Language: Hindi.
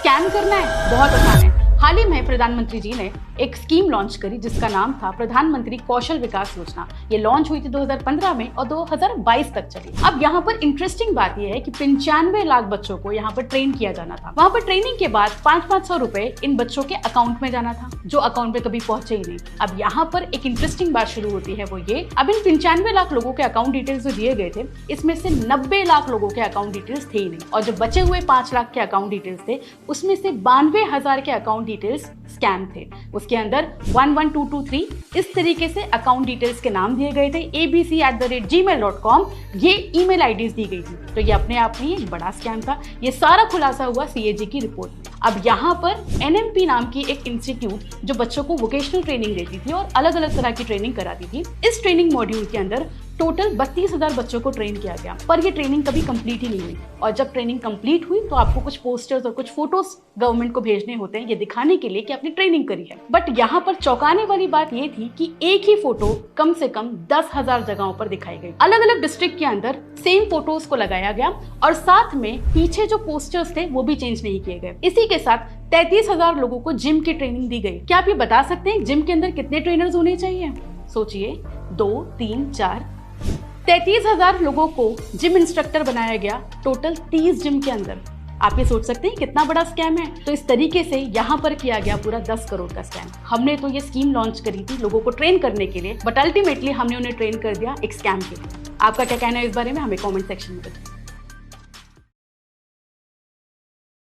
स्कैम करना है बहुत आसान है। हाल ही में प्रधानमंत्री जी ने एक स्कीम लॉन्च करी जिसका नाम था प्रधानमंत्री कौशल विकास योजना। ये लॉन्च हुई थी 2015 में और 2022 तक चली। अब यहाँ पर इंटरेस्टिंग बात यह है कि 95 लाख बच्चों को यहाँ पर ट्रेन किया जाना था। वहाँ पर ट्रेनिंग के बाद 500 रुपए इन बच्चों के अकाउंट में जाना था, जो अकाउंट में कभी पहुंचे ही नहीं। अब यहाँ पर एक इंटरेस्टिंग बात शुरू होती है, वो ये, अब इन 95 लाख लोगों के अकाउंट डिटेल्स जो दिए गए थे, इसमें से 90 लाख लोगों के अकाउंट डिटेल्स थे ही नहीं, और जो बचे हुए 5 लाख के अकाउंट डिटेल्स थे उसमें से 92,000 के अकाउंट डिटेल्स स्कैम थे। उसके अंदर 11223 इस तरीके से अकाउंट डिटेल्स के नाम दिए गए थे, abc@gmail.com ये ईमेल आईडीज दी गई थी। तो ये अपने आप में एक बड़ा स्कैम था। ये सारा खुलासा हुआ CAG की रिपोर्ट में। अब यहाँ पर NMP नाम की एक इंस्टीट्यूट जो बच्चों को वोकेशनल ट्रेनिंग देती थी और अलग अलग तरह की ट्रेनिंग कराती थी, इस ट्रेनिंग मॉड्यूल के अंदर टोटल 32,000 बच्चों को ट्रेन किया गया, पर ये ट्रेनिंग कभी कंप्लीट ही नहीं हुई। और जब ट्रेनिंग कंप्लीट हुई तो आपको कुछ पोस्टर्स और कुछ फोटोज गवर्नमेंट को भेजने होते हैं, ये दिखाने के लिए कि आपने ट्रेनिंग करी है। बट यहाँ पर चौंकाने वाली बात ये थी कि एक ही फोटो कम से कम 10,000 जगहों पर दिखाई गई। अलग अलग डिस्ट्रिक्ट के अंदर सेम फोटोज को लगाया गया और साथ में पीछे जो पोस्टर्स थे वो भी चेंज नहीं किए गए। इसी के साथ 33,000 लोगों को जिम की ट्रेनिंग दी गई। क्या आप ये बता सकते हैं जिम के अंदर कितने ट्रेनर्स होने चाहिए? सोचिए, 2, 3, 4, 33,000 लोगों को जिम इंस्ट्रक्टर बनाया गया टोटल 30 जिम के अंदर। आप ये सोच सकते हैं कितना बड़ा स्कैम है। तो इस तरीके से यहाँ पर किया गया पूरा 10 करोड़ का स्कैम। हमने तो ये स्कीम लॉन्च करी थी लोगों को ट्रेन करने के लिए, बट अल्टीमेटली हमने उन्हें ट्रेन कर दिया एक स्कैम के लिए। आपका क्या कहना है इस बारे में? हमें कमेंट सेक्शन में बताइए।